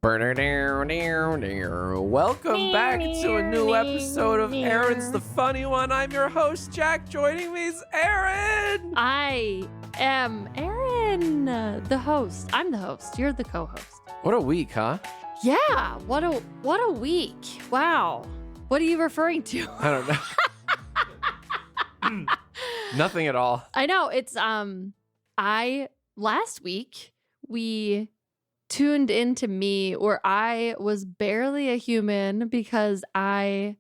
Welcome back to a new episode of Erin's the Funny One. I'm your host, Jack. Joining me is Erin. I am Erin, the host. I'm the host. You're the co-host. What a week, huh? Yeah. What a week. Wow. What are you referring to? I don't know. Nothing at all. I know. It's last week we tuned into me where I was barely a human because I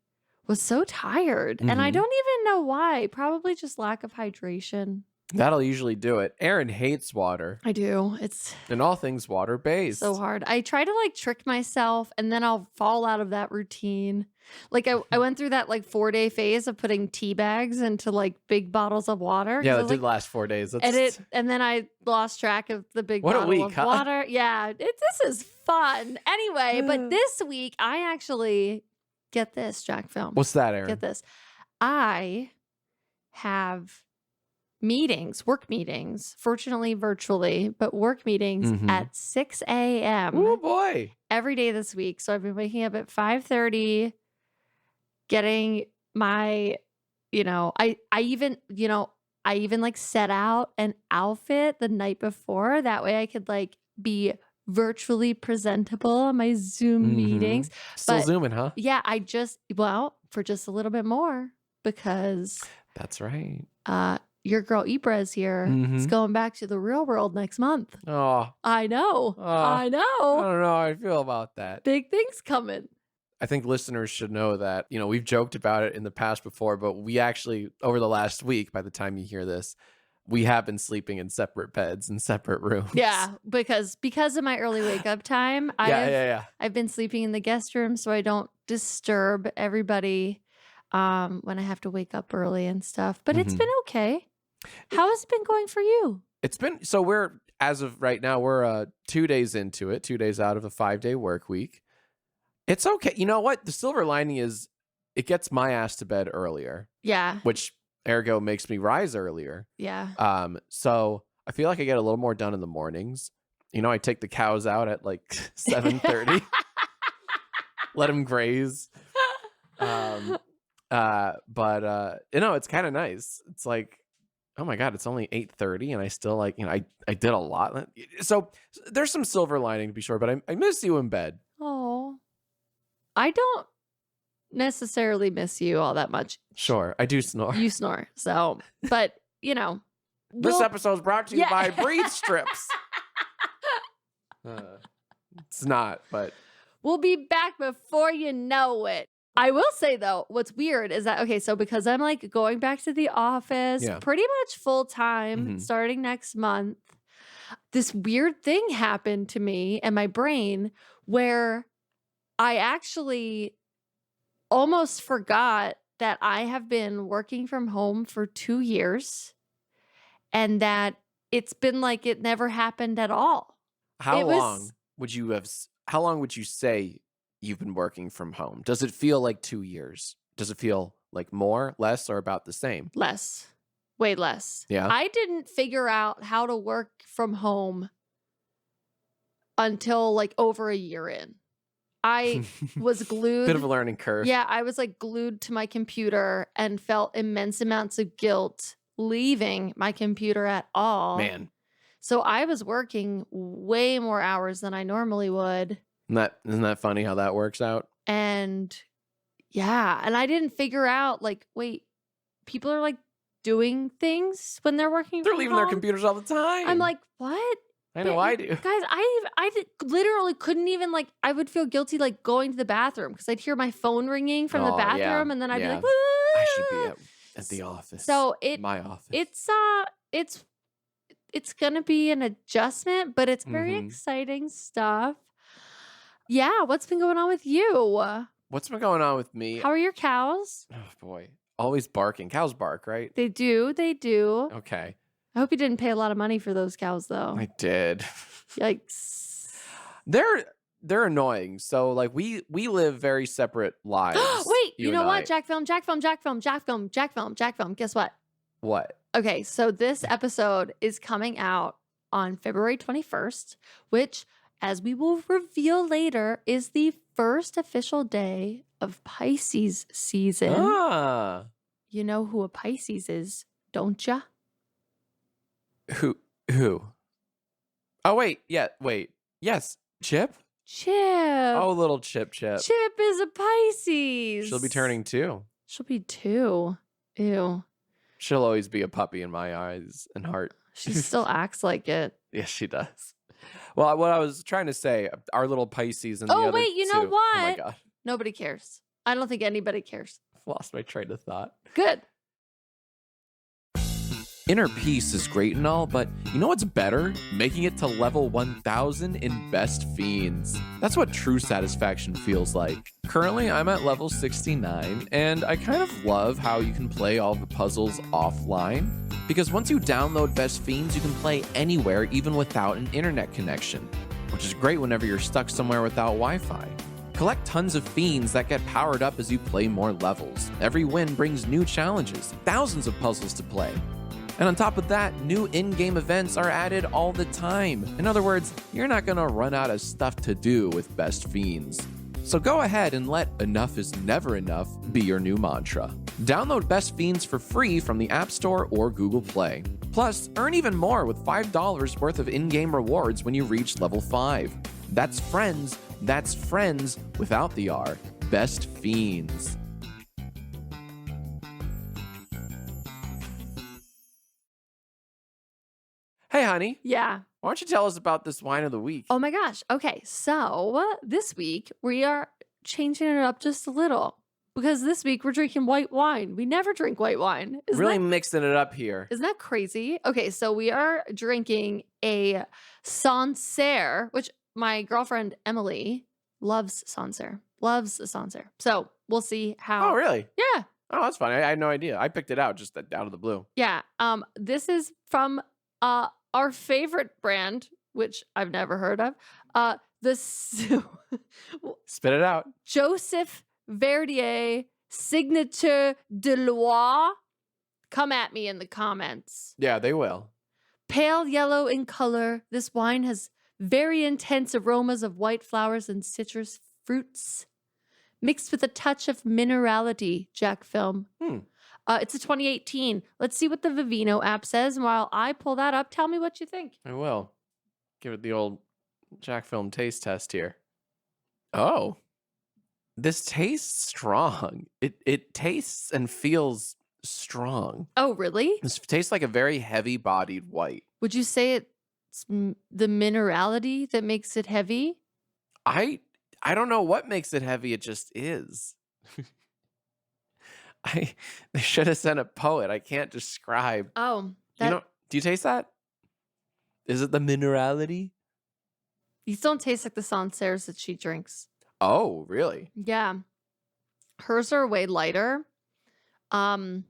was so tired. And I don't even know why. Probably just lack of hydration. That'll usually do it. Erin hates water. I do. It's and all things water-based. so hard. I try to trick myself and then I'll fall out of that routine. I went through that 4-day phase of putting tea bags into big bottles of water. Yeah, that did last 4 days. And then I lost track of the big bottle of water. Yeah, this is fun. Anyway, but this week I actually, get this, Jack Film. What's that, Erin? Get this. I have work meetings, fortunately virtually, but work meetings at 6 a.m. Oh boy. every day this week. So I've been waking up at 5:30, getting my, I even set out an outfit the night before. That way I could be virtually presentable on my Zoom meetings. Still zooming, huh? Yeah, for just a little bit more because that's right. Your girl Ibra is here. It's going back to the real world next month. Oh, I know. I know. I don't know how I feel about that. Big things coming. I think listeners should know that, we've joked about it in the past before, but we actually, over the last week, by the time you hear this, we have been sleeping in separate beds in separate rooms. Yeah, because of my early wake up time, I've been sleeping in the guest room so I don't disturb everybody when I have to wake up early and stuff. But it's been okay. How has it been going for you? It's been, so as of right now, we're 2 days into it, 2 days out of a 5-day work week. It's okay. You know what? The silver lining is it gets my ass to bed earlier. Yeah. Which ergo makes me rise earlier. Yeah. So I feel like I get a little more done in the mornings. I take the cows out at 7:30. Let them graze. But it's kind of nice. It's oh my God, it's only 8:30 and I still I did a lot. So there's some silver lining to be sure, but I miss you in bed. Oh, I don't necessarily miss you all that much. Sure, I do snore. You snore. So, but this episode is brought to you by Breathe Strips. It's not, but we'll be back before you know it. I will say though, what's weird is that, okay, so because I'm going back to the office pretty much full time starting next month, this weird thing happened to me and my brain where I actually almost forgot that I have been working from home for 2 years and that it's been it never happened at all. How long would you say you've been working from home? Does it feel like 2 years? Does it feel like more, less, or about the same? Less. Way less. Yeah. I didn't figure out how to work from home until over a year in. I was glued. Bit of a learning curve. Yeah, I was glued to my computer and felt immense amounts of guilt leaving my computer at all. Man. So I was working way more hours than I normally would. Isn't that funny how that works out? And yeah, and I didn't figure out wait, people are doing things when they're working. They're leaving their computers all the time. I'm what? I know I do. Guys, I literally couldn't even I would feel guilty going to the bathroom because I'd hear my phone ringing from the bathroom and then I'd be like, I should be at the office. So my office. It's gonna be an adjustment, but it's very exciting stuff. Yeah, what's been going on with you? What's been going on with me? How are your cows? Oh boy, always barking. Cows bark, right? They do. Okay. I hope you didn't pay a lot of money for those cows, though. I did. Yikes. They're annoying. So we live very separate lives. Wait, you know what? Jack Film. Guess what? What? Okay, so this episode is coming out on February 21st, which as we will reveal later, is the first official day of Pisces season. Ah. You know who a Pisces is, don't ya? Who? Oh, wait. Yeah, wait. Yes. Chip? Chip. Oh, little Chip. Chip is a Pisces. She'll be turning 2. She'll be 2. Ew. She'll always be a puppy in my eyes and heart. She still acts like it. Yes, she does. Well, what I was trying to say, our little Pisces and the other wait, you know two. what? Oh my God. Nobody cares. I don't think anybody cares. I've lost my train of thought. Good. Inner peace is great and all, but you know what's better? Making it to level 1000 in Best Fiends. That's what true satisfaction feels like. Currently, I'm at level 69, and I kind of love how you can play all the puzzles offline. Because once you download Best Fiends, you can play anywhere, even without an internet connection, which is great whenever you're stuck somewhere without Wi-Fi. Collect tons of fiends that get powered up as you play more levels. Every win brings new challenges, thousands of puzzles to play. And on top of that, new in-game events are added all the time. In other words, you're not gonna run out of stuff to do with Best Fiends. So go ahead and let enough is never enough be your new mantra. Download Best Fiends for free from the App Store or Google Play. Plus, earn even more with $5 worth of in-game rewards when you reach level 5. That's friends without the R. Best Fiends. Hey, honey. Yeah. Why don't you tell us about this wine of the week? Oh my gosh. Okay. So this week we are changing it up just a little because this week we're drinking white wine. We never drink white wine. Really mixing it up here. Isn't that crazy? Okay. So we are drinking a Sancerre, which my girlfriend Emily loves Sancerre. Loves a Sancerre. So we'll see how. Oh, really? Yeah. Oh, that's fun. I had no idea. I picked it out just out of the blue. Yeah. This is from our favorite brand, which I've never heard of. Spit it out. Joseph Verdier Signature de Loire. Come at me in the comments. Yeah, they will. Pale yellow in color, this wine has very intense aromas of white flowers and citrus fruits, mixed with a touch of minerality, Jack Film. It's a 2018. Let's see what the Vivino app says. And while I pull that up, tell me what you think. I will. Give it the old Jack Film taste test here. Oh, this tastes strong. It tastes and feels strong. Oh, really? This tastes like a very heavy-bodied white. Would you say it's the minerality that makes it heavy? I don't know what makes it heavy. It just is. They should have sent a poet. I can't describe. Oh, do you taste that? Is it the minerality? These don't taste like the Sancerres that she drinks. Oh, really? Yeah. Hers are way lighter. To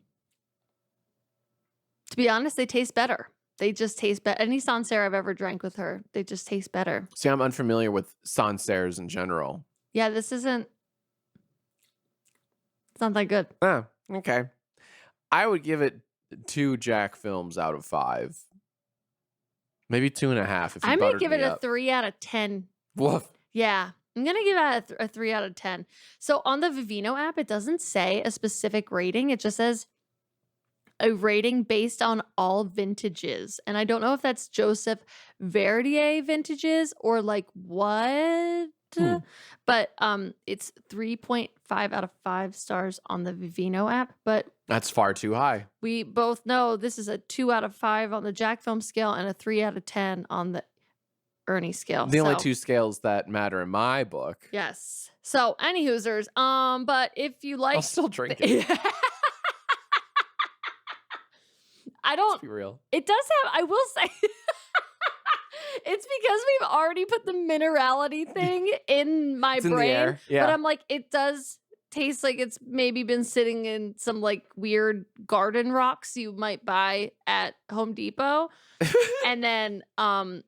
be honest, they taste better. They just taste better. Any Sancerre I've ever drank with her, they just taste better. See, I'm unfamiliar with Sancerres in general. Yeah, it's not that good. Oh, okay. I would give it 2 Jack Films out of 5. Maybe 2.5 if you I'm going to give it a 3 out of 10. Woof. Yeah, I'm going to give it a 3 out of 10. So on the Vivino app, it doesn't say a specific rating. It just says a rating based on all vintages. And I don't know if that's Joseph Verdier vintages or like what. But it's 3.5 out of 5 stars on the Vivino app. But that's far too high. We both know this is a 2 out of 5 on the Jack Film scale and a 3 out of 10 on the Ernie scale. The only 2 scales that matter in my book. Yes. So, any hoosers. But if you like, I'll still drink it. I don't. Let's be real. It does have. I will say. It's because we've already put the minerality thing in my brain. Yeah. But I'm like, it does taste like it's maybe been sitting in some like weird garden rocks you might buy at Home Depot. And then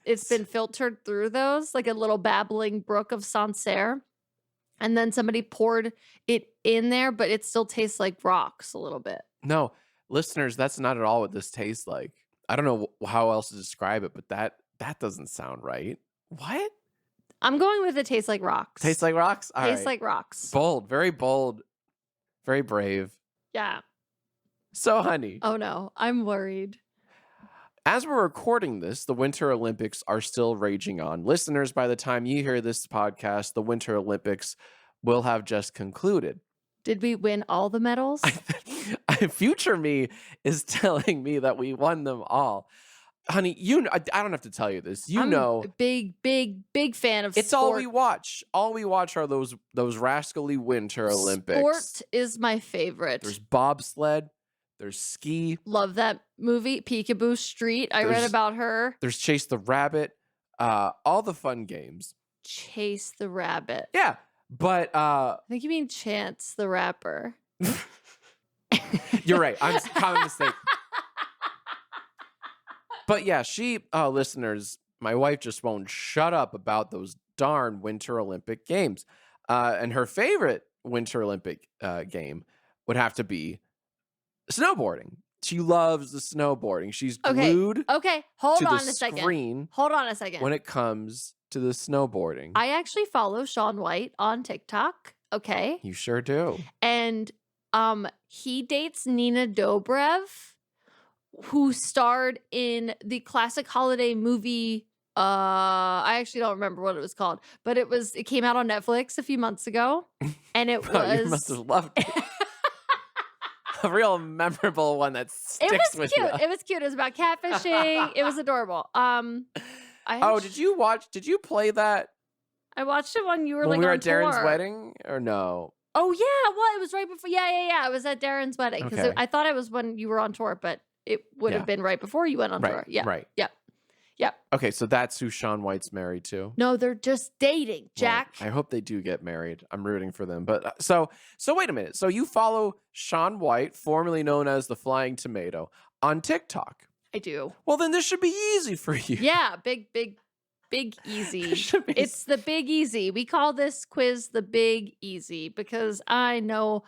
it's been filtered through those, like a little babbling brook of Sancerre. And then somebody poured it in there, but it still tastes like rocks a little bit. No, listeners, that's not at all what this tastes like. I don't know how else to describe it, but that doesn't sound right. What? I'm going with it tastes like rocks. Tastes like rocks? All tastes right. like rocks. Bold, very brave. Yeah. So, honey. Oh, no. I'm worried. As we're recording this, the Winter Olympics are still raging on. Listeners, by the time you hear this podcast, the Winter Olympics will have just concluded. Did we win all the medals? Future me is telling me that we won them all. Honey, I don't have to tell you this. I'm a big fan of it's sport. all we watch. All we watch are those rascally Winter Olympics. Sport is my favorite. There's bobsled. There's ski. Love that movie, Peekaboo Street. I read about her. There's Chase the Rabbit. All the fun games. Chase the Rabbit. Yeah, but I think you mean Chance the Rapper. You're right. I'm common mistake. But yeah, listeners, my wife just won't shut up about those darn Winter Olympic Games. And her favorite Winter Olympic game would have to be snowboarding. She loves the snowboarding. She's glued Hold to on the a second. screen. Hold on a second. When it comes to the snowboarding. I actually follow Shaun White on TikTok. Okay. You sure do. And he dates Nina Dobrev, who starred in the classic holiday movie. I actually don't remember what it was called, but it came out on Netflix a few months ago, and it was. You must have loved it. A real memorable one that sticks with you. It was cute. It was about catfishing. It was adorable. Did you play that? I watched it when you were when we were on at Darren's tour. Wedding, or no? Oh yeah, well, it was right before. Yeah. It was at Darren's wedding because I thought it was when you were on tour, but it would have been right before you went on tour. Yeah, right. Yeah. Okay, so that's who Shaun White's married to. No, they're just dating, Jack. Well, I hope they do get married. I'm rooting for them. But so wait a minute. So you follow Shaun White, formerly known as the Flying Tomato, on TikTok. I do. Well, then this should be easy for you. Yeah, big easy. It's the big easy. We call this quiz the big easy because I know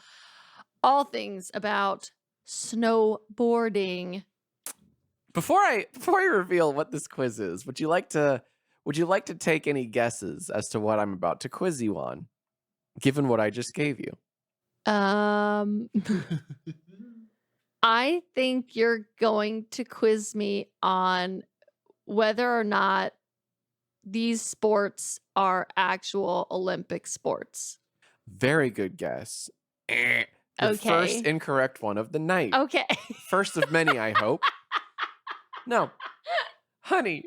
all things about snowboarding. Before I reveal what this quiz is, would you like to take any guesses as to what I'm about to quiz you on, given what I just gave you? I think you're going to quiz me on whether or not these sports are actual Olympic sports. Very good guess. The first incorrect one of the night. Okay. First of many, I hope. No. Honey.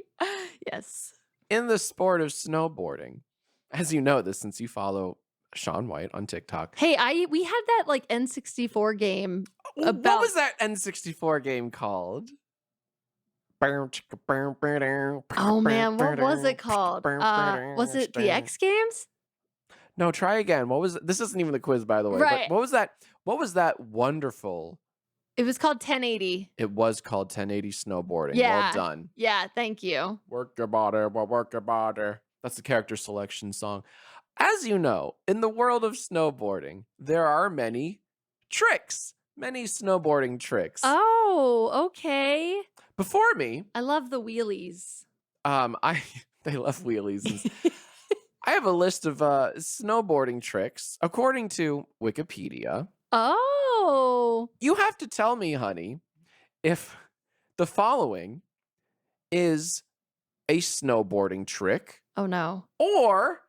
Yes. In the sport of snowboarding, as you know this since you follow Shaun White on TikTok. Hey, we had that like N64 game. What was that N64 game called? Oh man, what was it called? Was it the X Games? No, try again. What was it? This isn't even the quiz, by the way. Right. But what was that wonderful? It was called 1080. It was called 1080 snowboarding. Yeah. Well done. Yeah, thank you. Work your body, work your body. That's the character selection song. As you know, in the world of snowboarding, there are many tricks. Many snowboarding tricks. Oh, okay. Before me, I love the wheelies. They love wheelies. I have a list of snowboarding tricks according to Wikipedia. Oh. You have to tell me, honey, if the following is a snowboarding trick. Oh no. Or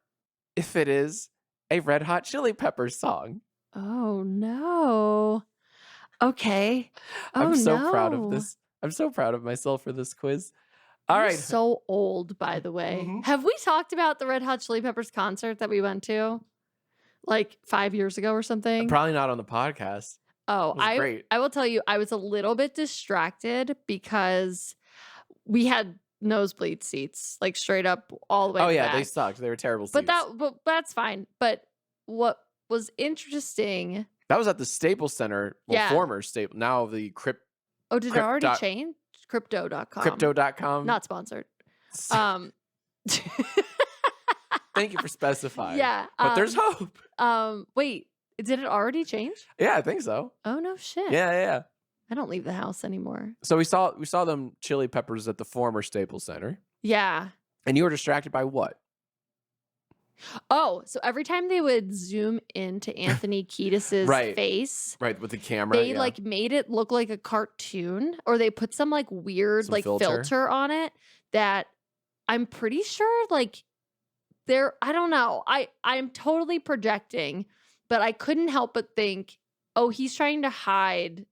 if it is a Red Hot Chili Peppers song. Oh no. Okay. I'm so proud of this. I'm so proud of myself for this quiz. All right. So old, by the way. Have we talked about the Red Hot Chili Peppers concert that we went to like 5 years ago or something? Probably not on the podcast. Oh, I will tell you, I was a little bit distracted because we had nosebleed seats, like straight up all the way. Oh yeah, back. they sucked. They were terrible seats. But that's fine. But what was interesting? That was at the Staples Center, former Staples, now the Crypto. Oh, did it already change? Crypto.com. Crypto.com. Not sponsored. Thank you for specifying. Yeah. But there's hope. Wait, did it already change? Yeah, I think so. Oh no shit. Yeah. I don't leave the house anymore. So we saw them Chili Peppers at the former Staples Center. Yeah. And you were distracted by what? Oh, so every time they would zoom into Anthony Kiedis's Right. face, Right, with the camera, they like made it look like a cartoon, or they put some like weird Some like filter on it that I'm pretty sure like I don't know. I'm totally projecting, but I couldn't help but think, oh, he's trying to hide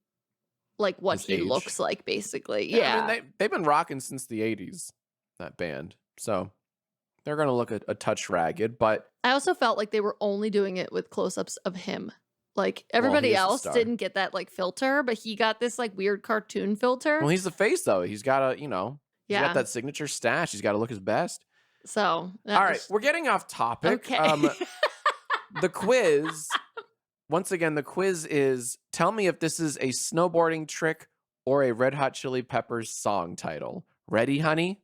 like what His he age. looks like, basically. I Yeah. mean, they've been rocking since the 80s, that band. So they're going to look a touch ragged, but I also felt like they were only doing it with close-ups of him. Like everybody he is the else star. didn't get that like filter, but he got this like weird cartoon filter. Well, he's the face though. He's got to, he's got that signature stash. He's got to look his best. So, all right, we're getting off topic. Okay. The quiz, once again, the quiz is, tell me if this is a snowboarding trick or a Red Hot Chili Peppers song title. Ready, honey?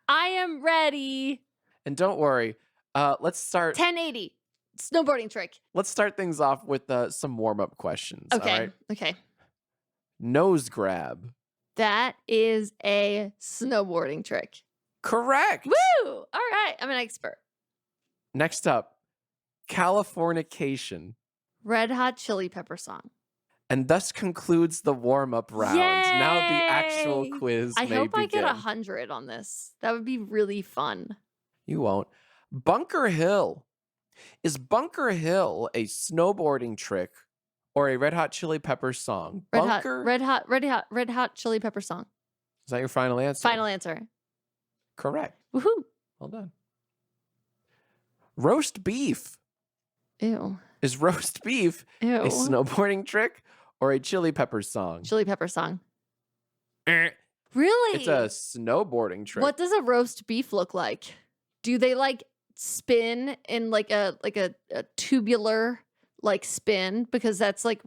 I am ready. And don't worry, let's start. 1080, snowboarding trick. Let's start things off with some warm-up questions. Okay, all right? okay. Nose grab. That is a snowboarding trick. Correct. Woo! All right, I'm an expert. Next up, Californication. Red Hot Chili Pepper song. And thus concludes the warm-up round. Yay! Now the actual quiz I may hope I begin. get 100 on this. That would be really fun. You won't. Bunker Hill. Is Bunker Hill a snowboarding trick or a Red Hot Chili Pepper song? Red Hot Chili Pepper song. Is that your final answer? Final answer. Correct. Woohoo. Well done. Roast beef. Ew. Is roast beef a snowboarding trick or a Chili Pepper song? Chili Pepper song. Really? Really? It's a snowboarding trick. What does a roast beef look like? Do they like spin in like a tubular like spin? Because that's like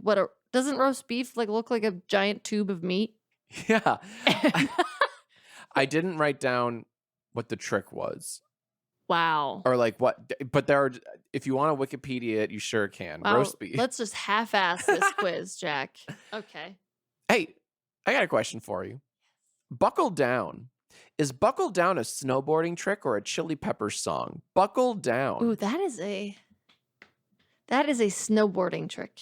doesn't roast beef like look like a giant tube of meat? Yeah. I didn't write down what the trick was. Wow. Or like what, but there are, if you want to Wikipedia it, you sure can. Wow. Roast beef. Let's just half-ass this quiz, Jack. Okay. Hey, I got a question for you. Buckle Down. Is Buckle Down a snowboarding trick or a Chili Pepper song? Buckle Down. Ooh, that is a snowboarding trick.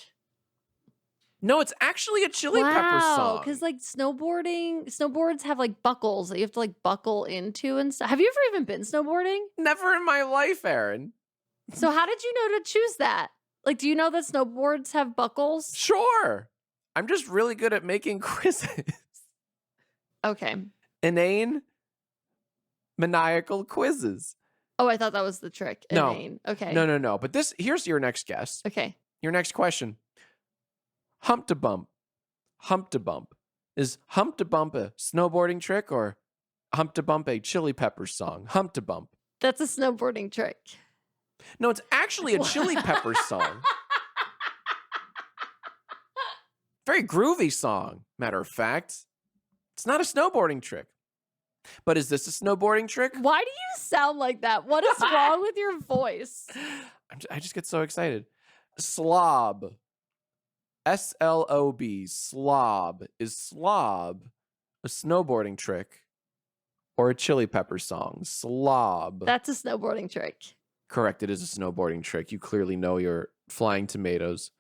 No, it's actually a Chili Pepper song. Because like snowboards have like buckles that you have to like buckle into and stuff. Have you ever even been snowboarding? Never in my life, Erin. So how did you know to choose that? Like, do you know that snowboards have buckles? Sure. I'm just really good at making quizzes. Okay. Inane, maniacal quizzes. Oh, I thought that was the trick. Inane. No. Okay. No. But here's your next guess. Okay. Your next question. Hump to bump. Hump to bump. Is hump to bump a snowboarding trick or hump to bump a Chili Pepper song? Hump to bump. That's a snowboarding trick. No, it's actually a Chili Pepper song. Very groovy song, matter of fact. It's not a snowboarding trick. But is this a snowboarding trick? Why do you sound like that? What is wrong with your voice? I just get so excited. Slob. S-L-O-B. Slob. Is slob a snowboarding trick or a Chili Pepper song? Slob. That's a snowboarding trick. Correct. It is a snowboarding trick. You clearly know your flying tomatoes.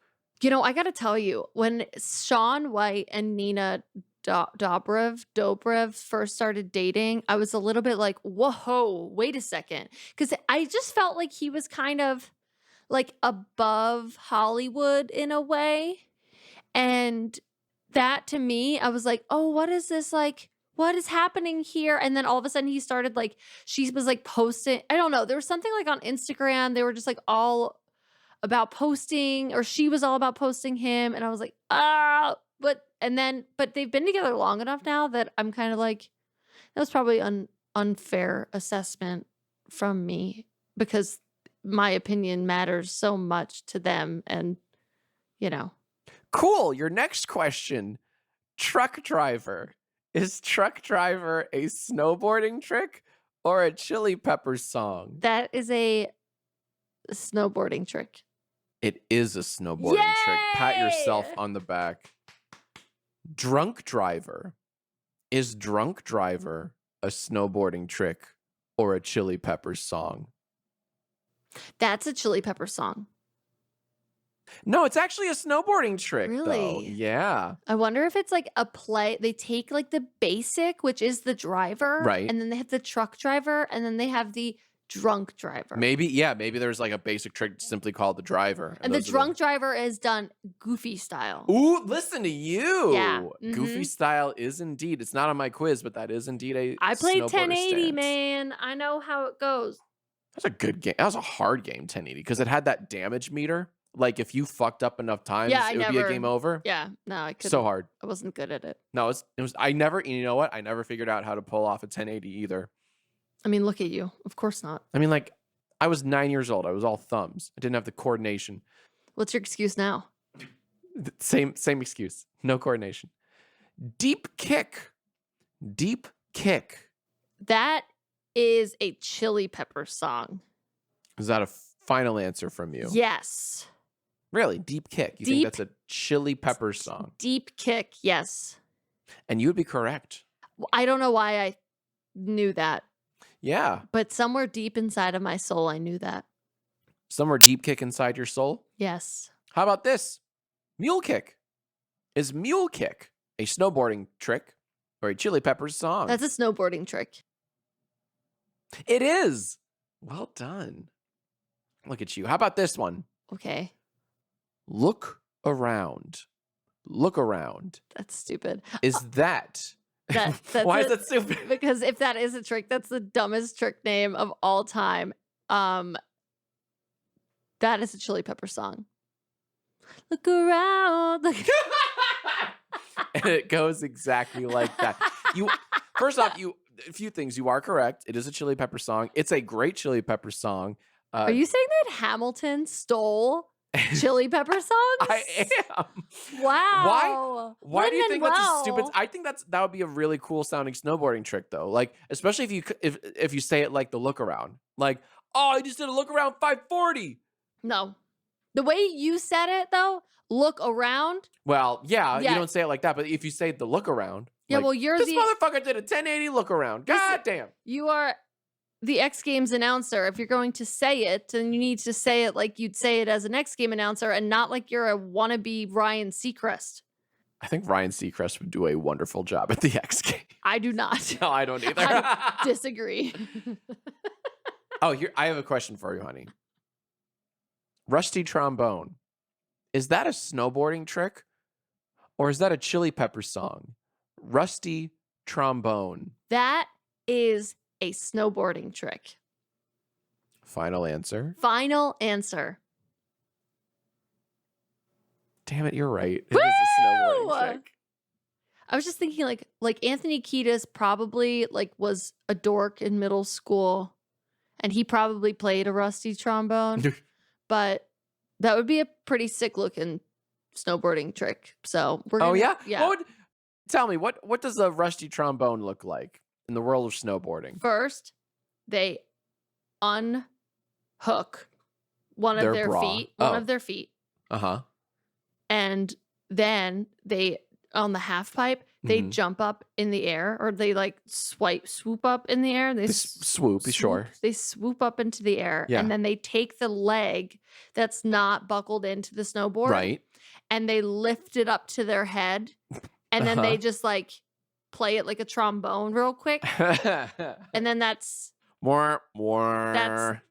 You know, I got to tell you, when Shaun White and Nina Dobrev first started dating, I was a little bit like, whoa, wait a second. Because I just felt like he was kind of like above Hollywood in a way. And that to me, I was like, oh, what is this like? What is happening here? And then all of a sudden he started like, she was like posting, I don't know. There was something like on Instagram. They were just like all about posting, or she was all about posting him. And I was like, but they've been together long enough now that I'm kind of like, that was probably an unfair assessment from me because my opinion matters so much to them. And, you know. Cool. Your next question. Truck driver. Is truck driver a snowboarding trick or a Chili Pepper song? That is a snowboarding trick. It is a snowboarding trick. Pat yourself on the back. Drunk driver. Is drunk driver a snowboarding trick or a Chili Pepper song? That's a Chili Pepper song. No, it's actually a snowboarding trick, though. Really? Yeah. I wonder if it's like a play. They take like the basic, which is the driver. Right. And then they have the truck driver. And then they have the drunk driver. Maybe there's like a basic trick simply called the driver. And the drunk driver is done goofy style. Ooh, listen to you. Yeah. Goofy style is indeed. It's not on my quiz, but that is indeed a I played 1080, stance. Man. I know how it goes. That's a good game. That was a hard game, 1080, because it had that damage meter. Like if you fucked up enough times, it would be a game over. Yeah, no, I couldn't. So hard. I wasn't good at it. No, it was. I never. You know what? I never figured out how to pull off a 1080 either. I mean, look at you. Of course not. I mean, like, I was 9 years old. I was all thumbs. I didn't have the coordination. What's your excuse now? Same excuse. No coordination. Deep kick. Deep kick. That is a Chili Pepper song. Is that a final answer from you? Yes. Really? Deep kick. You think that's a Chili Pepper song? Deep kick, yes. And you would be correct. I don't know why I knew that. Yeah. But somewhere deep inside of my soul, I knew that. Somewhere deep kick inside your soul? Yes. How about this? Mule kick. Is mule kick a snowboarding trick or a Chili Peppers song? That's a snowboarding trick. It is. Well done. Look at you. How about this one? Okay. Look around. Look around. That's stupid. Is that's why is that stupid? Because if that is a trick, that's the dumbest trick name of all time. That is a Chili Pepper song. Look around. And it goes exactly like that. First off, a few things. You are correct. It is a Chili Pepper song. It's a great Chili Pepper song. Are you saying that Hamilton stole Chili Pepper songs? I am. Wow. Why do you think that's a stupid? I think that would be a really cool sounding snowboarding trick, though. Like, especially if you say it like the look around, like, oh, I just did a look around 540. No, the way you said it though, look around. Well, yeah, you don't say it like that, but if you say the look around, yeah, like, well, you're this motherfucker did a 1080 look around. God damn. You are the X Games announcer. If you're going to say it, then you need to say it like you'd say it as an X Game announcer and not like you're a wannabe Ryan Seacrest. I think Ryan Seacrest would do a wonderful job at the X Games. I do not. No, I don't either. I disagree. Oh, here, I have a question for you, honey. Rusty trombone. Is that a snowboarding trick? Or is that a Chili Pepper song? Rusty trombone. That is a snowboarding trick. Final answer. Final answer. Damn it, you're right. It is a snowboarding trick. I was just thinking like Anthony Kiedis probably like was a dork in middle school and he probably played a rusty trombone. But that would be a pretty sick looking snowboarding trick. So we're gonna, yeah. Tell me, what does a rusty trombone look like in the world of snowboarding? First, they unhook one of their feet. Uh-huh. And then they, on the half pipe, they jump up in the air, or they like swoop up in the air. They swoop, sure. They swoop up into the air, yeah. And then they take the leg that's not buckled into the snowboard, right? And they lift it up to their head, and then they just like play it like a trombone real quick, and then that's more.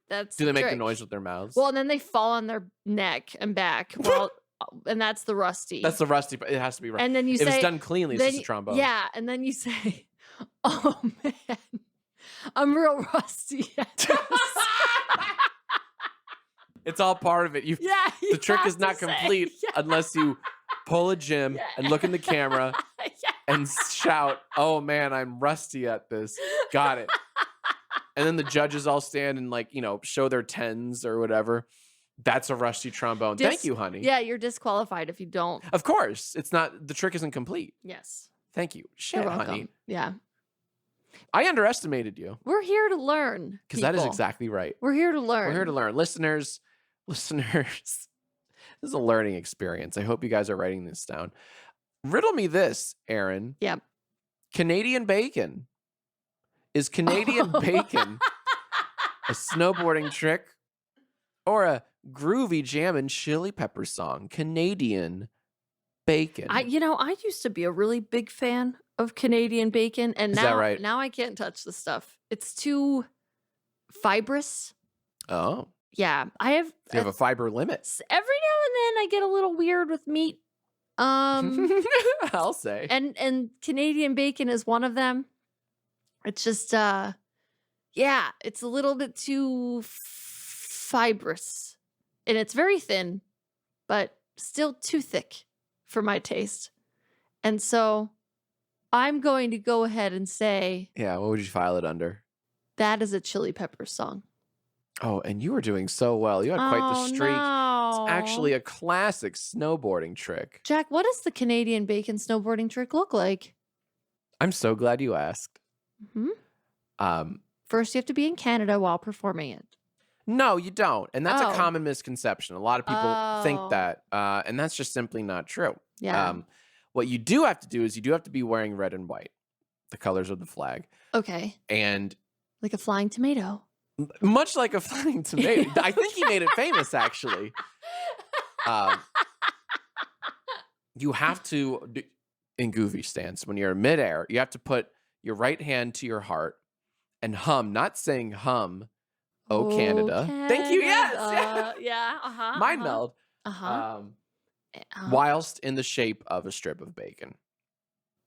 That's do they make the noise with their mouths? Well, and then they fall on their neck and back. And that's the rusty. That's the rusty. It has to be rusty. And then you if it's done cleanly, it's just a trombone. Yeah, and then you say, "Oh man, I'm real rusty at this." It's all part of it. The trick is not complete unless you pull a Jim and look in the camera and shout, "Oh man, I'm rusty at this." Got it. And then the judges all stand and show their tens or whatever. That's a rusty trombone. Thank you, honey. Yeah, you're disqualified if you don't. Of course. The trick isn't complete. Yes. Thank you. Shit, honey. Yeah. I underestimated you. We're here to learn. Because that is exactly right. We're here to learn. We're here to learn. Listeners, this is a learning experience. I hope you guys are writing this down. Riddle me this, Erin. Yeah. Canadian bacon. Is Canadian bacon a snowboarding trick or a groovy jammin' chili pepper song, Canadian bacon? I used to be a really big fan of Canadian bacon, and Is that right? now I can't touch the stuff. It's too fibrous. Oh. Yeah, I have. You have a fiber limit. Every now and then I get a little weird with meat. I'll say. And Canadian bacon is one of them. It's just it's a little bit too fibrous. And it's very thin, but still too thick for my taste. And so I'm going to go ahead and say, yeah, what would you file it under? That is a chili pepper song. Oh, and you were doing so well. You had quite the streak. No. It's actually a classic snowboarding trick. Jack, what does the Canadian bacon snowboarding trick look like? I'm so glad you asked. First, you have to be in Canada while performing it. No, you don't. And that's a common misconception. A lot of people think that. And that's just simply not true. Yeah. What you do have to do is you do have to be wearing red and white, the colors of the flag. Okay. And like a flying tomato. Much like a flying tomato. I think he made it famous, actually. You have to, in goofy stance, when you're in midair, you have to put your right hand to your heart and hum, not saying hum, oh Canada. Thank you, yes. Yeah, Mind meld. Whilst in the shape of a strip of bacon.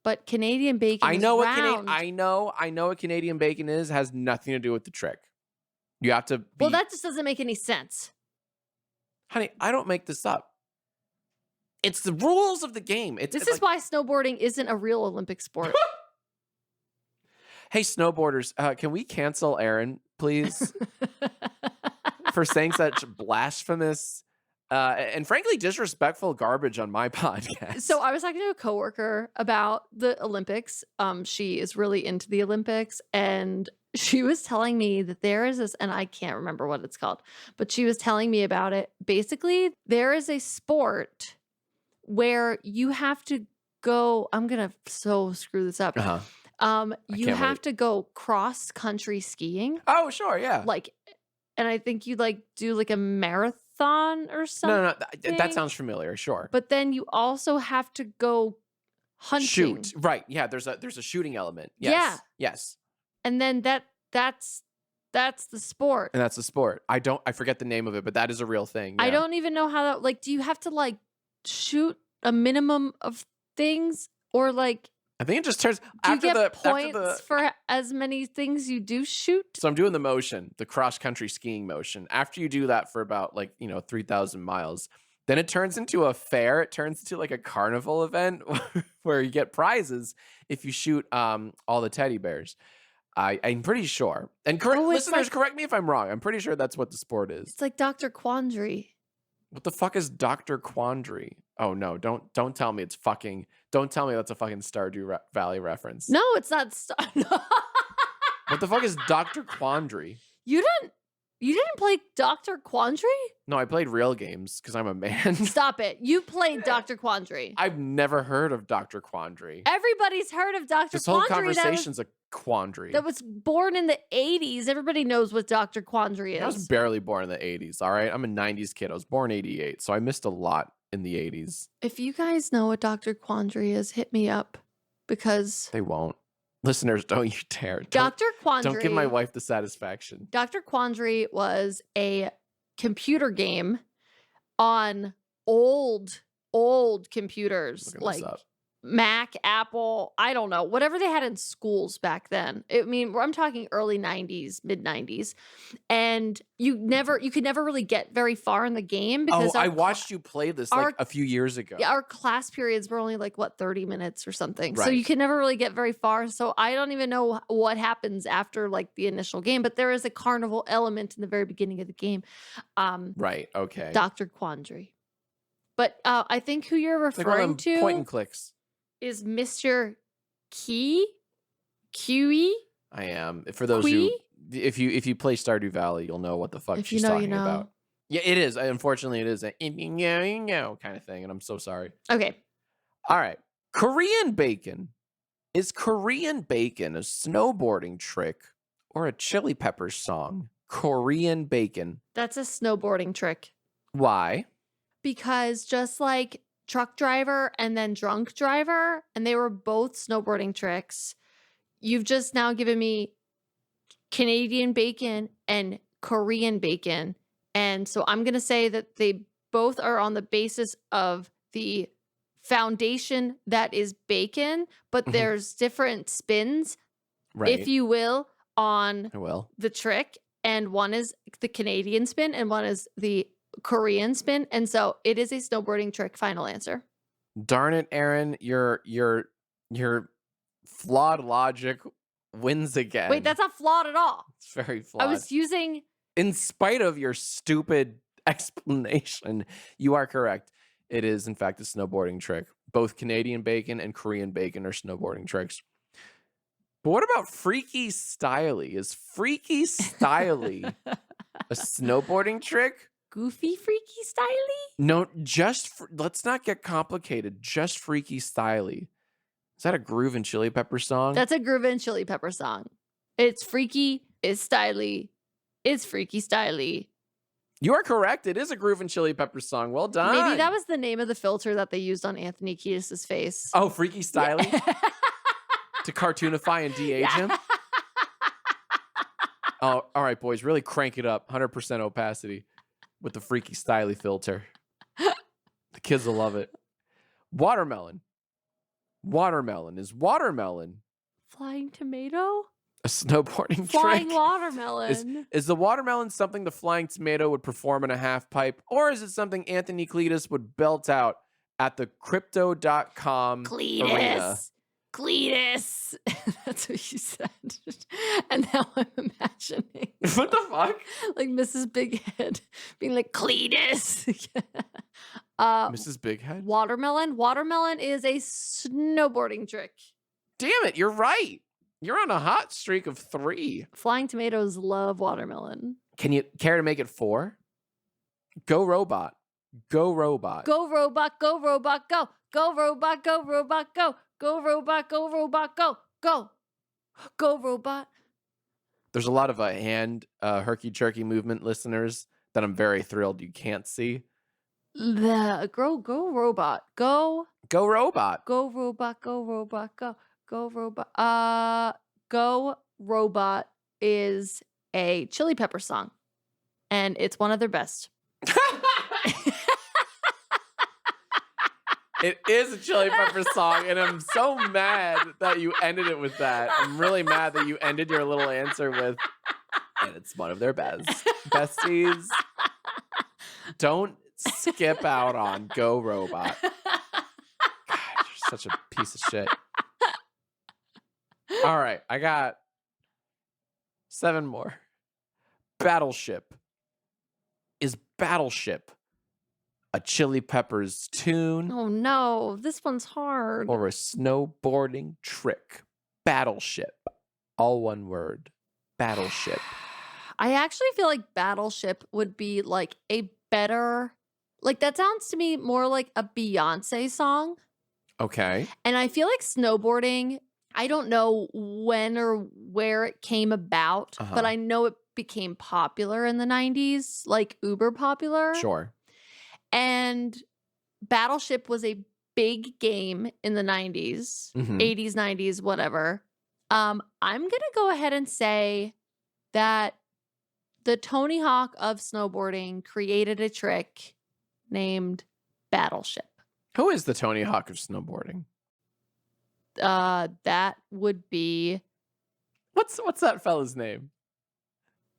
But Canadian bacon I know is what round. I know what Canadian bacon is. Has nothing to do with the trick. You have to be... Well, that just doesn't make any sense. Honey, I don't make this up. It's the rules of the game. This is why snowboarding isn't a real Olympic sport. Hey, snowboarders, can we cancel Erin, please? For saying such blasphemous and frankly disrespectful garbage on my podcast. So I was talking to a coworker about the Olympics. She is really into the Olympics, and she was telling me that there is this, and I can't remember what it's called, but she was telling me about it. Basically, there is a sport where you have to go, I'm going to so screw this up. You have to go cross country skiing. Oh, sure. Yeah. And I think you do a marathon or something. No, that sounds familiar. Sure. But then you also have to go hunting. Shoot. Right. Yeah. There's a shooting element. Yes. Yeah. Yes. And then that's the sport. And that's the sport. I forget the name of it, but that is a real thing. Yeah. I don't even know how that, do you have to shoot a minimum of things, or I think it just turns do you get points for as many things you do shoot? So I'm doing the motion, the cross country skiing motion. After you do that for about 3,000 miles, then it turns into a fair. It turns into a carnival event where you get prizes if you shoot all the teddy bears. I'm pretty sure. And listeners, correct me if I'm wrong. I'm pretty sure that's what the sport is. It's like Dr. Quandary. What the fuck is Dr. Quandary? Oh no, don't tell me don't tell me that's a fucking Stardew Valley reference. No, it's not. What the fuck is Dr. Quandary? You didn't play Dr. Quandary? No, I played real games because I'm a man. Stop it. You played Dr. Quandary. I've never heard of Dr. Quandary. Everybody's heard of Dr. Quandary. This whole conversation's a quandary. That was born in the 80s. Everybody knows what Dr. Quandary is. I was barely born in the 80s, all right? I'm a 90s kid. I was born 88, so I missed a lot in the 80s. If you guys know what Dr. Quandary is, hit me up, because... They won't. Listeners, don't you dare. Dr. Quandary... Don't give my wife the satisfaction. Dr. Quandary was a computer game on old computers. Mac, Apple, I don't know, whatever they had in schools back then. I mean, I'm talking early 90s, mid 90s. And you could never really get very far in the game because I watched you play this a few years ago. Yeah, our class periods were only 30 minutes or something. Right. So you could never really get very far. So I don't even know what happens after the initial game, but there is a carnival element in the very beginning of the game. Right, okay. Dr. Quandary. But I think who you're referring to point and clicks. Is Mr. QE? I am. For those who, if you play Stardew Valley, you'll know what the fuck she's talking about. Yeah, it is. Unfortunately, it is a kind of thing, and I'm so sorry. Okay. All right. Korean bacon. Is Korean bacon a snowboarding trick or a chili pepper song? Korean bacon. That's a snowboarding trick. Why? Because just like truck driver and then drunk driver, and they were both snowboarding tricks, you've just now given me Canadian bacon and Korean bacon. And so I'm going to say that they both are on the basis of the foundation that is bacon, but there's different spins, if you will, on the trick. And one is the Canadian spin and one is the Korean spin. And so it is a snowboarding trick. Final answer. Darn it, Erin. Your flawed logic wins again. Wait, that's not flawed at all. It's very flawed. I was using... In spite of your stupid explanation, you are correct. It is, in fact, a snowboarding trick. Both Canadian bacon and Korean bacon are snowboarding tricks. But what about Freaky Styly? Is Freaky Styly a snowboarding trick? Goofy Freaky Styly? No, let's not get complicated. Just Freaky Styly. Is that a Groove and Chili Pepper song? That's a Groove and Chili Pepper song. It's freaky, it's styly, it's Freaky Styly. You are correct. It is a Groove and Chili Pepper song. Well done. Maybe that was the name of the filter that they used on Anthony Kiedis' face. Oh, Freaky Styly? Yeah. To cartoonify and de-age him? Oh, all right, boys. Really crank it up. 100% opacity with the Freaky Styly filter. The kids will love it. Watermelon. Watermelon. Is watermelon flying tomato? A snowboarding flying trick? Watermelon. Is the watermelon something the flying tomato would perform in a half pipe? Or is it something Anthony Kiedis would belt out at the crypto.com arena? Cletus. That's what you said. And now I'm imagining. What the fuck? Like Mrs. Big Head being like, Cletus. Mrs. Big Head? Watermelon. Watermelon is a snowboarding trick. Damn it, you're right. You're on a hot streak of 3. Flying tomatoes love watermelon. Can you care to make it 4? Go robot. Go robot. Go robot, go robot, go. Go robot, go robot, go. Go robot, go robot, go. Go. Go robot. There's a lot of hand herky-jerky movement listeners that I'm very thrilled you can't see. Go robot. Go. Go robot. Go robot, go robot, go. Go robot. Go robot is a Chili Pepper song. And it's one of their best. It is a Chili Pepper song, and I'm so mad that you ended it with that. I'm really mad that you ended your little answer with, and it's one of their best. Besties, don't skip out on Go Robot. God, you're such a piece of shit. All right, I got 7 more. Battleship. Is Battleship a Chili Peppers tune? Oh no, this one's hard. Or a snowboarding trick? Battleship. All one word. Battleship. I actually feel like Battleship would be like a better, like that sounds to me more like a Beyonce song. Okay. And I feel like snowboarding, I don't know when or where it came about, but I know it became popular in the 90s, like uber popular. Sure. And Battleship was a big game in the 90s, 80s, 90s, whatever. I'm going to go ahead and say that the Tony Hawk of snowboarding created a trick named Battleship. Who is the Tony Hawk of snowboarding? That would be... What's that fella's name?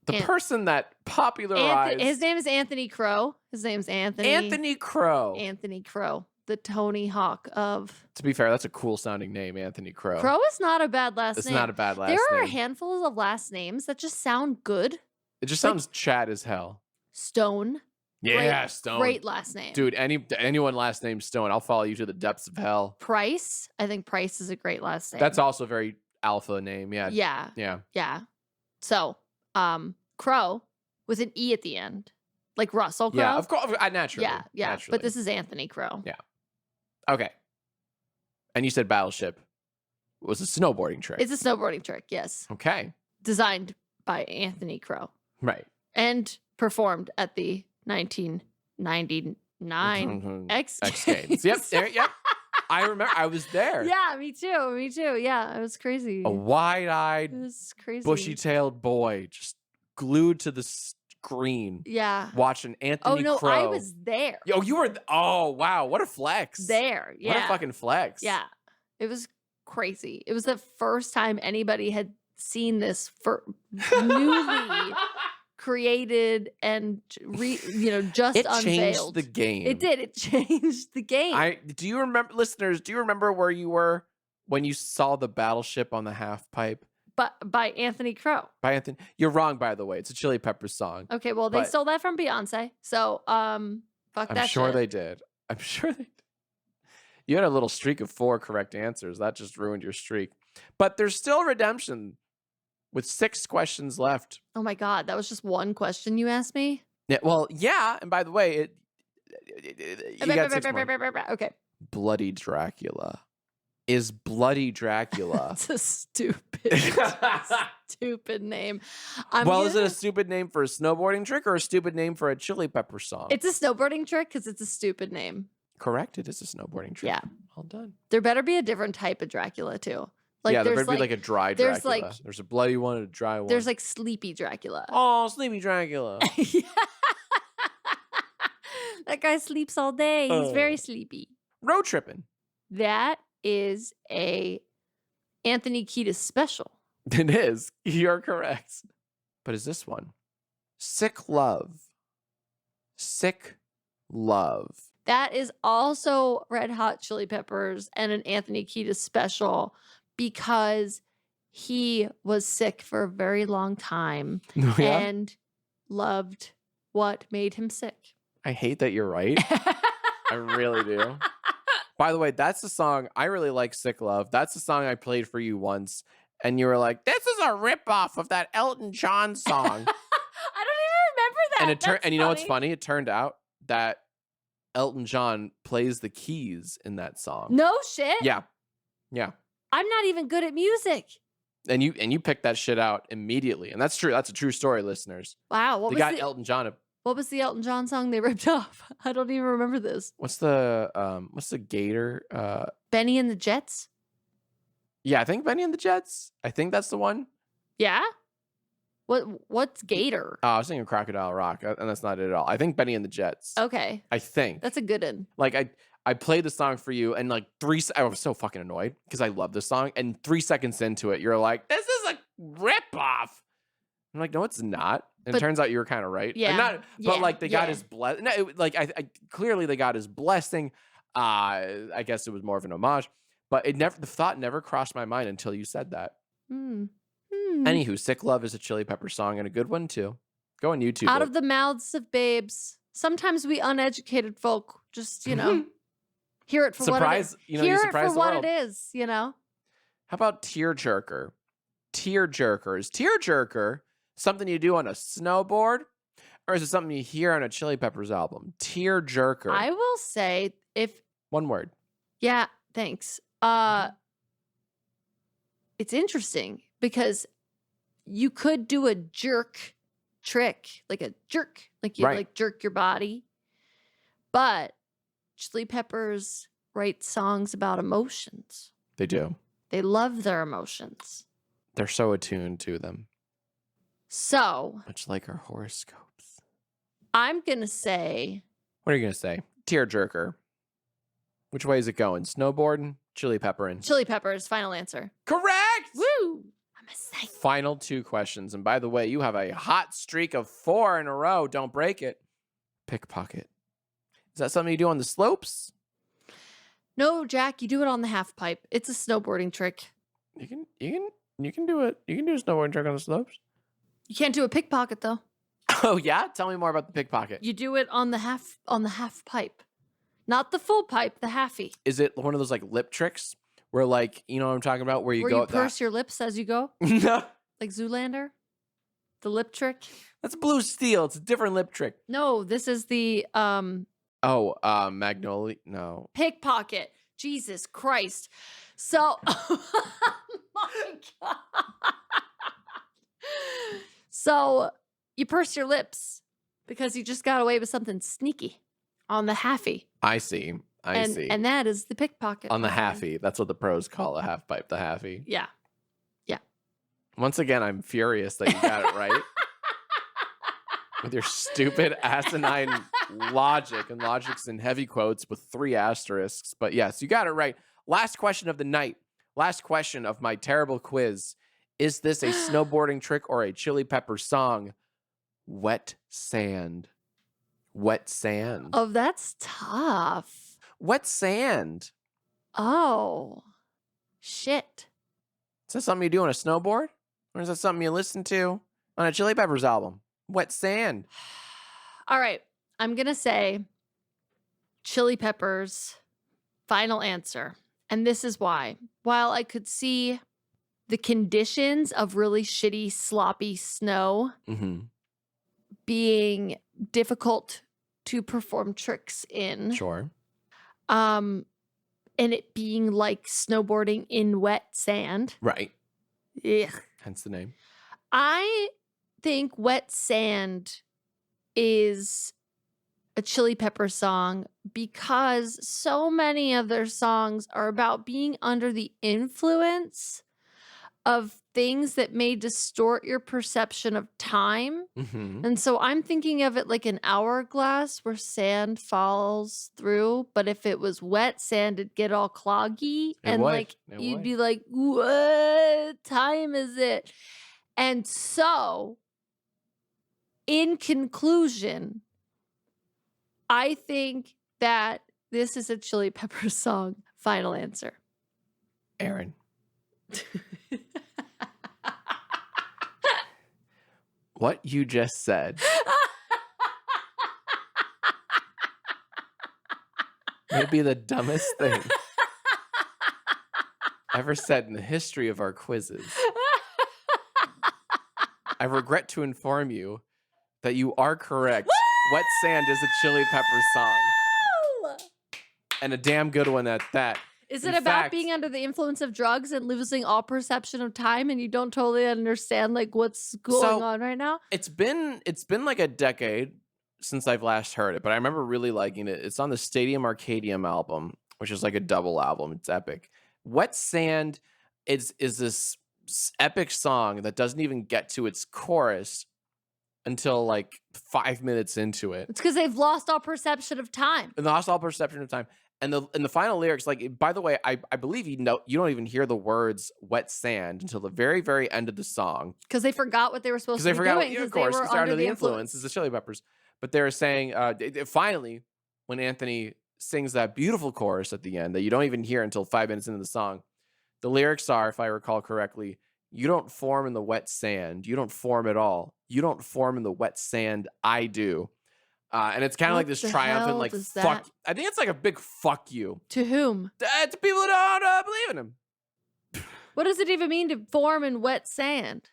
The person that popularized... His name is Anthony Crow. His name's Anthony. Anthony Crow. Anthony Crow. The Tony Hawk of... To be fair, that's a cool sounding name, Anthony Crow. Crow is not a bad last name. It's not a bad last name. There are handfuls of last names that just sound good. It just sounds Chad as hell. Stone. Yeah, Stone. Great last name. Dude, anyone last name Stone, I'll follow you to the depths of hell. Price. I think Price is a great last name. That's also a very alpha name. Yeah. Yeah. So, Crow with an E at the end. Like Russell Crowe. Yeah, of course. Naturally. Yeah. Naturally. But this is Anthony Crow. Yeah. Okay. And you said Battleship was a snowboarding trick. It's a snowboarding trick, yes. Okay. Designed by Anthony Crow. Right. And performed at the 1999 X Games. Yep. I remember. I was there. Yeah, me too. Yeah, it was crazy. A wide-eyed, it was crazy. bushy-tailed boy just glued to the screen. Yeah. Watching Anthony Crow. I was there. Yo, you were. Oh, wow. What a flex. There. Yeah. What a fucking flex. Yeah. It was crazy. It was the first time anybody had seen this for newly created and just it unveiled. Changed the game. It did. It changed the game. Do you remember, listeners? Do you remember where you were when you saw the battleship on the half pipe? But by Anthony Crow. By Anthony, you're wrong, by the way. It's a Chili Peppers song. Okay, well they stole that from Beyonce, so fuck that. I'm sure shit. they did. I'm sure they did. You had a little streak of 4 correct answers. That just ruined your streak. But there's still redemption. With 6 questions left. Oh my God, that was just one question you asked me? Yeah, well, yeah. And by the way, you got 6 more. Okay. Bloody Dracula. Is Bloody Dracula. It's a stupid name. Is it a stupid name for a snowboarding trick or a stupid name for a Chili Pepper song? It's a snowboarding trick because it's a stupid name. Correct. It is a snowboarding trick. Yeah. All done. There better be a different type of Dracula too. Like, there better be like a dry Dracula. There's a bloody one and a dry one. There's like Sleepy Dracula. Oh, Sleepy Dracula. That guy sleeps all day. He's very sleepy. Road tripping. That is a Anthony Kiedis special. It is. You're correct. But is this one? Sick Love. Sick Love. That is also Red Hot Chili Peppers and an Anthony Kiedis special. Because he was sick for a very long time and loved what made him sick. I hate that you're right. I really do. By the way, that's the song. I really like Sick Love. That's the song I played for you once. And you were like, this is a ripoff of that Elton John song. I don't even remember that. And you know what's funny? It turned out that Elton John plays the keys in that song. No shit. Yeah. Yeah. I'm not even good at music. And you picked that shit out immediately. And that's true. That's a true story, listeners. Wow. Elton John. What was the Elton John song they ripped off? I don't even remember this. What's the Gator? Benny and the Jets? Yeah, I think Benny and the Jets. I think that's the one. Yeah? What's Gator? Oh, I was thinking Crocodile Rock, and that's not it at all. I think Benny and the Jets. Okay. I think. That's a good one. Like, I played the song for you, and like I was so fucking annoyed because I love this song. And 3 seconds into it, you're like, "This is a ripoff." I'm like, "No, it's not." And it turns out you were kind of right. Yeah. But like they got his blessing. No, I clearly they got his blessing. I guess it was more of an homage, but the thought never crossed my mind until you said that. Anywho, Sick Love is a Chili Pepper song and a good one too. Go on YouTube. Out of the mouths of babes. Sometimes we uneducated folk just, hear it for what it is. Hear it for what it is, How about tearjerker? Tearjerker. Is tearjerker something you do on a snowboard? Or is it something you hear on a Chili Peppers album? Tearjerker. I will say one word. Yeah, thanks. It's interesting because you could do a jerk trick, like a jerk, like you like jerk your body. But Chili Peppers write songs about emotions. They do. They love their emotions. They're so attuned to them. So much like our horoscopes. I'm gonna say. What are you gonna say? Tearjerker. Which way is it going? Snowboarding? Chili Pepperin'? Chili Peppers, final answer. Correct! Woo! I'm a psych. Final 2 questions. And by the way, you have a hot streak of 4 in a row. Don't break it. Pickpocket. Is that something you do on the slopes? No, Jack, you do it on the half pipe. It's a snowboarding trick. You can do it. You can do a snowboarding trick on the slopes. You can't do a pickpocket though. Oh yeah? Tell me more about the pickpocket. You do it on the half pipe. Not the full pipe, the halfy. Is it one of those like lip tricks where like, you know what I'm talking about? Where you purse your lips as you go? No. Like Zoolander? The lip trick? That's Blue Steel. It's a different lip trick. No, this is the Magnolia. No. Pickpocket. Jesus Christ. So oh my God. So you purse your lips because you just got away with something sneaky on the halfie. I see. I see. And that is the pickpocket. On the halfie. That's what the pros call a half pipe, the halfie. Yeah. Yeah. Once again, I'm furious that you got it right. With your stupid asinine logic, and logic's in heavy quotes with 3 asterisks. But yes, you got it right. Last question of the night. Last question of my terrible quiz. Is this a snowboarding trick or a Chili Pepper song? Wet sand. Wet sand. Oh, that's tough. Wet sand. Oh, shit. Is that something you do on a snowboard? Or is that something you listen to on a Chili Peppers album? Wet sand. All right. I'm going to say Chili Peppers, final answer. And this is why. While I could see the conditions of really shitty, sloppy snow being difficult to perform tricks in. Sure. And it being like snowboarding in wet sand. Right. Ugh. Hence the name. I think Wet Sand is a Chili Pepper song because so many of their songs are about being under the influence of things that may distort your perception of time. And so I'm thinking of it like an hourglass where sand falls through, but if it was wet sand, it'd get all cloggy you'd be like, what time is it? And so, in conclusion, I think that this is a Chili Pepper song. Final answer. Erin. What you just said may be the dumbest thing ever said in the history of our quizzes. I regret to inform you that you are correct. Wet Sand is a Chili Pepper song. And a damn good one at that. Is it about being under the influence of drugs and losing all perception of time and you don't totally understand like what's going on right now? It's been like a decade since I've last heard it, but I remember really liking it. It's on the Stadium Arcadium album, which is like a double album. It's epic. Wet Sand is this epic song that doesn't even get to its chorus until like 5 minutes into it. It's because they've lost all perception of time. And lost all perception of time. And the final lyrics, like, by the way, I believe you don't even hear the words "wet sand" until the very, very end of the song. Because they forgot what they were supposed to be doing. Of course, because they're under the influence. It's the Chili Peppers. But they're saying, finally, when Anthony sings that beautiful chorus at the end that you don't even hear until 5 minutes into the song, the lyrics are, if I recall correctly, you don't form in the wet sand. You don't form at all. You don't form in the wet sand. I do. And it's kind of like this triumphant, like, fuck. I think it's like a big fuck you. To whom? To people who don't believe in him. What does it even mean to form in wet sand?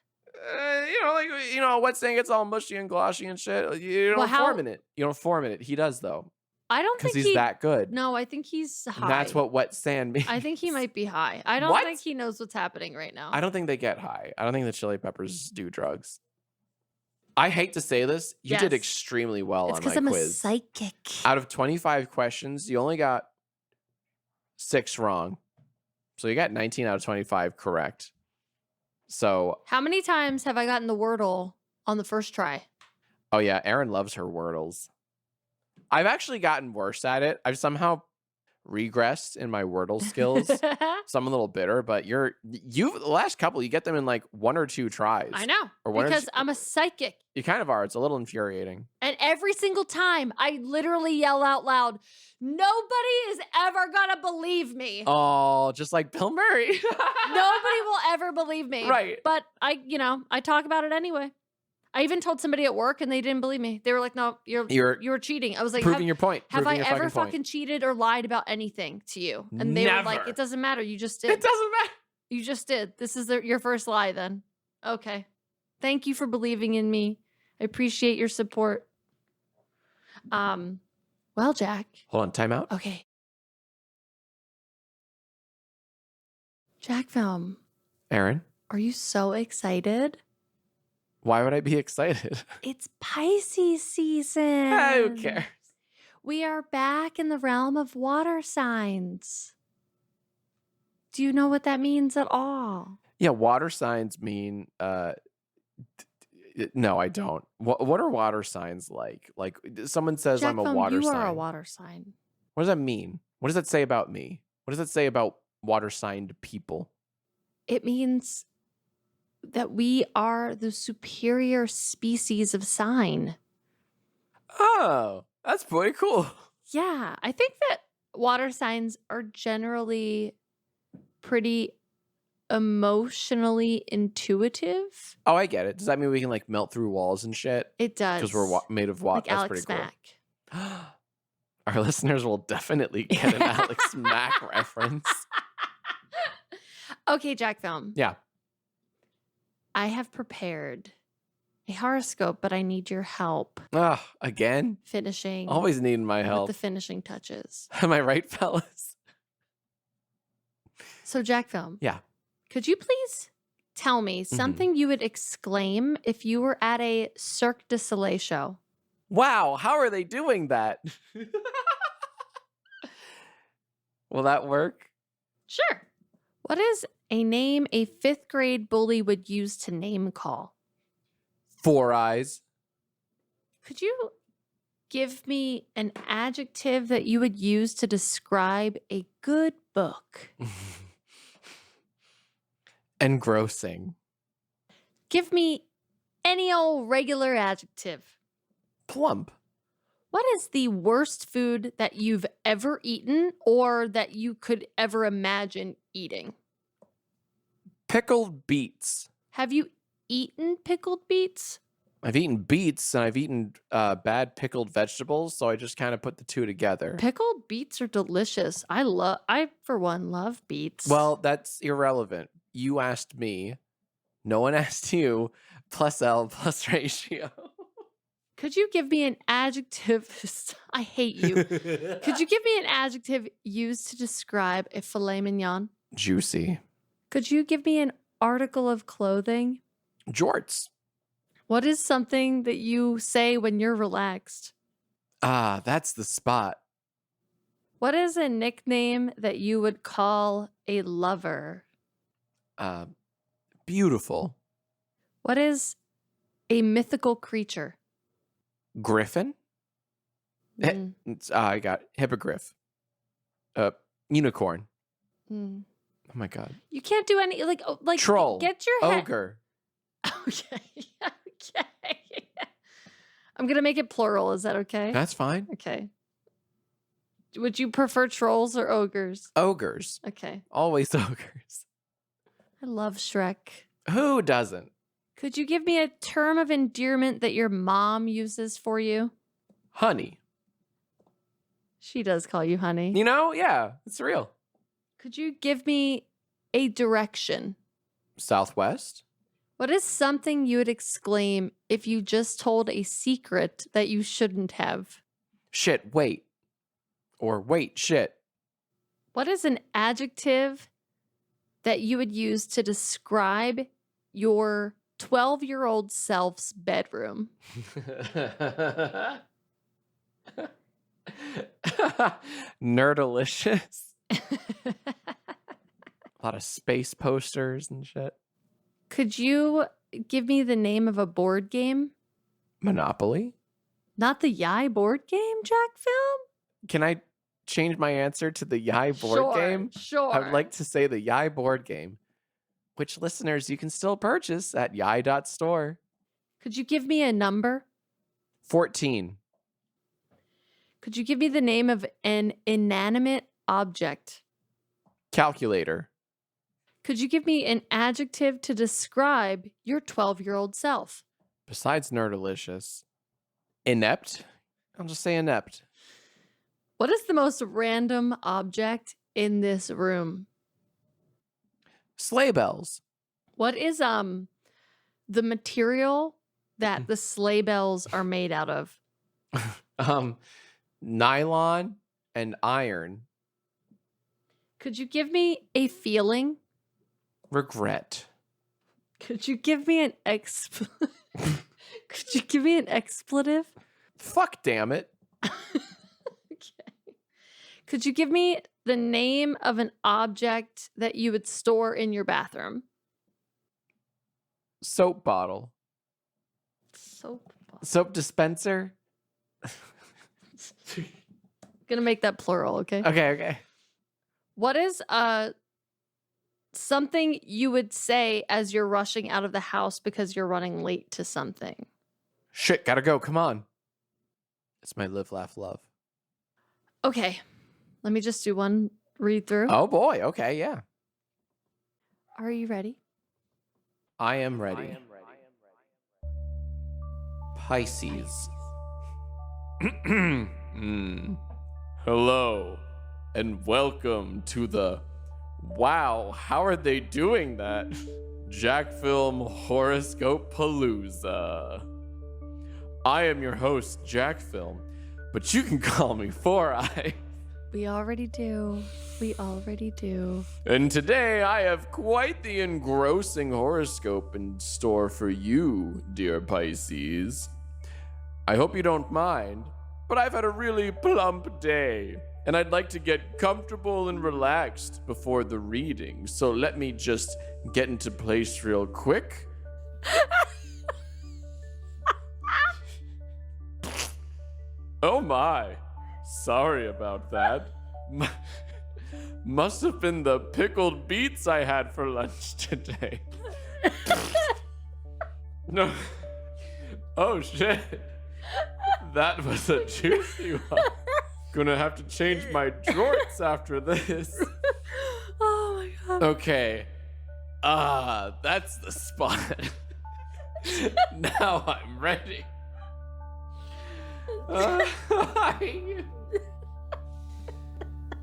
Wet sand gets all mushy and glossy and shit. You don't form in it. You don't form in it. He does, though. I don't think he's that good. No, I think he's high. And that's what wet sand means. I think he might be high. I don't think he knows what's happening right now. I don't think they get high. I don't think the Chili Peppers do drugs. I hate to say this. You did extremely well on my quiz. It's because I'm a psychic. Out of 25 questions, you only got 6 wrong. So you got 19 out of 25 correct. So how many times have I gotten the Wordle on the first try? Oh, yeah. Erin loves her Wordles. I've actually gotten worse at it. I've somehow regressed in my Wordle skills. So I'm a little bitter, but the last couple, you get them in like 1 or 2 tries. I know. Because I'm a psychic. You kind of are. It's a little infuriating. And every single time I literally yell out loud, nobody is ever gonna believe me. Oh, just like Bill Murray. Nobody will ever believe me. Right. But I talk about it anyway. I even told somebody at work and they didn't believe me. They were like, no, you were cheating. I was like, proving your point. Have I ever fucking cheated or lied about anything to you? And they were like, it doesn't matter. You just did. It doesn't matter. You just did. This is your first lie then. Okay. Thank you for believing in me. I appreciate your support. Well, Jack. Hold on. Time out. Okay. Jack Film. Erin. Are you so excited? Why would I be excited? It's Pisces season. Who cares? We are back in the realm of water signs. Do you know what that means at all? Yeah, water signs mean no, I don't. What are water signs like? Like someone says Jack I'm a Foam, water you sign. are a water sign. What does that mean? What does that say about me? What does that say about water signed people? It means that we are the superior species of sign. Oh, that's pretty cool. Yeah, I think that water signs are generally pretty emotionally intuitive. Oh, I get it. Does that mean we can like melt through walls and shit? It does. Because we're made of water. Like That's Alex pretty Mack. cool. Our listeners will definitely get an Alex Mack reference. Okay, Jack Film. Yeah. I have prepared a horoscope, but I need your help. Again? Finishing. Always needing my help. With the finishing touches. Am I right, fellas? So, Jack Film. Yeah. Could you please tell me something you would exclaim if you were at a Cirque du Soleil show? Wow, how are they doing that? Will that work? Sure. What is a name a 5th grade bully would use to name call? 4 eyes. Could you give me an adjective that you would use to describe a good book? Engrossing. Give me any old regular adjective. Plump. What is the worst food that you've ever eaten or that you could ever imagine eating? Pickled beets. Have you eaten pickled beets? I've eaten beets and I've eaten bad pickled vegetables, so I just kind of put the two together. Pickled beets are delicious. I for one love beets. Well, that's irrelevant. You asked me. No one asked you. Plus L plus ratio. Could you give me an adjective? I hate you. Could you give me an adjective used to describe a filet mignon? Juicy. Could you give me an article of clothing? Jorts. What is something that you say when you're relaxed? That's the spot. What is a nickname that you would call a lover? Beautiful. What is a mythical creature? Griffin. I got hippogriff. Unicorn. Oh my god. You can't do any like troll. Get your head. Ogre. Okay. Okay. I'm gonna make it plural. Is that okay? That's fine. Okay. Would you prefer trolls or ogres? Ogres. Okay. Always ogres. I love Shrek. Who doesn't? Could you give me a term of endearment that your mom uses for you? Honey. She does call you honey. You know, yeah, it's real. Could you give me a direction? Southwest. What is something you would exclaim if you just told a secret that you shouldn't have? Shit, wait. Or wait, shit. What is an adjective that you would use to describe your 12-year-old self's bedroom? Nerdalicious. A lot of space posters and shit. Could you give me the name of a board game? Monopoly. Not the Yai board game, Jack Film? Can I change my answer to the Yai board game? Sure. I would like to say the Yai board game, which listeners you can still purchase at yai.store. Could you give me a number? 14. Could you give me the name of an inanimate object? Calculator. Could you give me an adjective to describe your 12-year-old self? Besides nerdalicious. Inept. I'll just say inept. What is the most random object in this room? Sleigh bells. What is the material that the sleigh bells are made out of? Nylon and iron. Could you give me a feeling? Regret. Could you give me an Could you give me an expletive? Fuck damn it. Okay. Could you give me the name of an object that you would store in your bathroom? Soap bottle. Soap dispenser. Gonna make that plural, okay? Okay. What is something you would say as you're rushing out of the house because you're running late to something? Shit, gotta go. Come on. It's my live, laugh, love. Okay. Let me just do one read through. Oh boy. Okay, yeah. Are you ready? I am ready. Pisces. Hello, and welcome to the wow, how are they doing that? Jack Film Horoscope Palooza. I am your host, Jack Film, but you can call me 4-Eye. We already do. And today I have quite the engrossing horoscope in store for you, dear Pisces. I hope you don't mind, but I've had a really plump day, and I'd like to get comfortable and relaxed before the reading, so let me just get into place real quick. Oh my, sorry about that. Must have been the pickled beets I had for lunch today. No. Oh shit. That was a juicy one. Gonna have to change my jorts after this. Oh my god. Okay. That's the spot. Now I'm ready.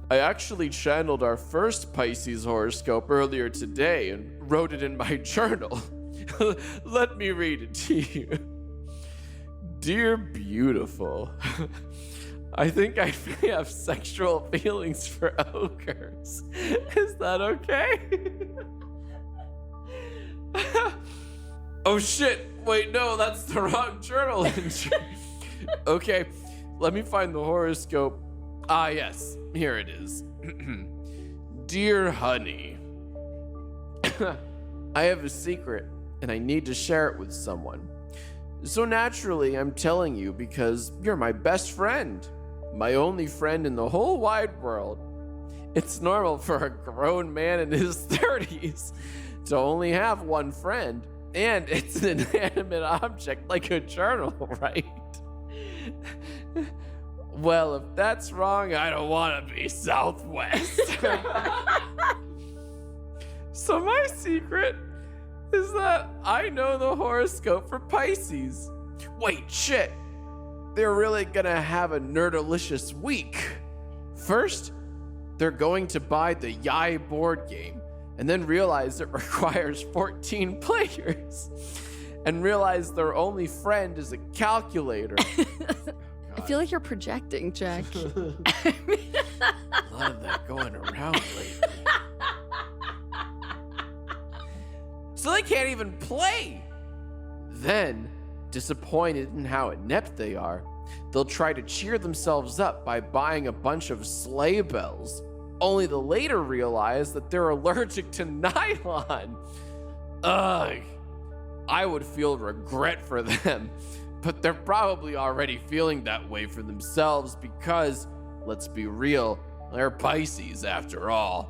I actually channeled our first Pisces horoscope earlier today and wrote it in my journal. Let me read it to you. Dear beautiful, I think I may have sexual feelings for ogres. Is that okay? Oh shit, wait, no, that's the wrong journal entry. Okay, let me find the horoscope. Ah, yes, here it is. Dear honey, I have a secret and I need to share it with someone. So naturally, I'm telling you because you're my best friend, my only friend in the whole wide world. It's normal for a grown man in his 30s to only have one friend, and it's an inanimate object like a journal, right? Well, if that's wrong, I don't want to be Southwest. So my secret is that I know the horoscope for Pisces. Wait, shit. They're really gonna have a nerdalicious week. First, they're going to buy the Yai board game and then realize it requires 14 players and realize their only friend is a calculator. I feel like you're projecting, Jack. A lot of that going around lately. So they can't even play. Then, disappointed in how inept they are, they'll try to cheer themselves up by buying a bunch of sleigh bells, only to later realize that they're allergic to nylon. Ugh. I would feel regret for them, but they're probably already feeling that way for themselves because, let's be real, they're Pisces after all.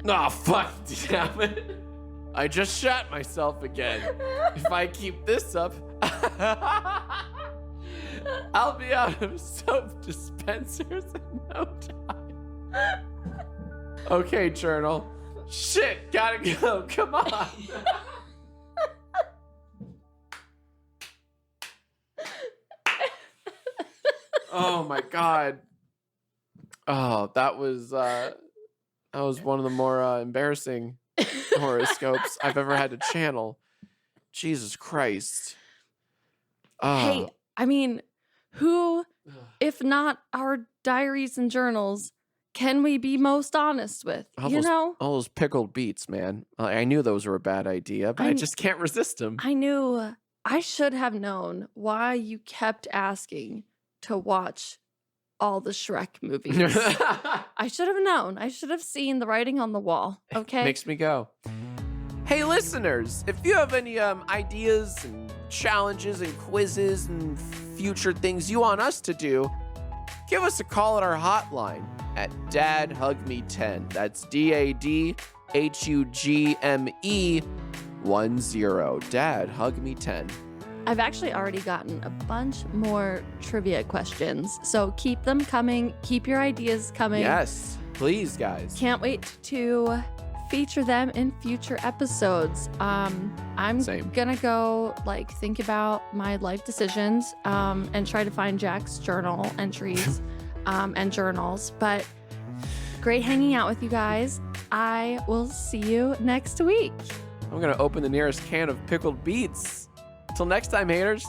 Aw, fuck, damn it. I just shot myself again. If I keep this up, I'll be out of soap dispensers in no time. Okay, journal. Shit, gotta go. Come on. Oh my god. Oh, that was one of the more embarrassing horoscopes I've ever had to channel. Jesus Christ. Hey, I mean, who, if not our diaries and journals, can we be most honest with? All those pickled beets, man. I knew those were a bad idea, but I just can't resist them. I knew. I should have known why you kept asking to watch all the Shrek movies. I should have known. I should have seen the writing on the wall. Okay. Makes me go. Hey, listeners, if you have any ideas and challenges and quizzes and future things you want us to do, give us a call at our hotline at DadHugMe10. That's DADHUGME10. DadHugMe10. I've actually already gotten a bunch more trivia questions, so keep them coming. Keep your ideas coming. Yes, please, guys. Can't wait to feature them in future episodes. I'm gonna go think about my life decisions and try to find Jack's journal entries and journals. But great hanging out with you guys. I will see you next week. I'm gonna open the nearest can of pickled beets. Till next time, haters.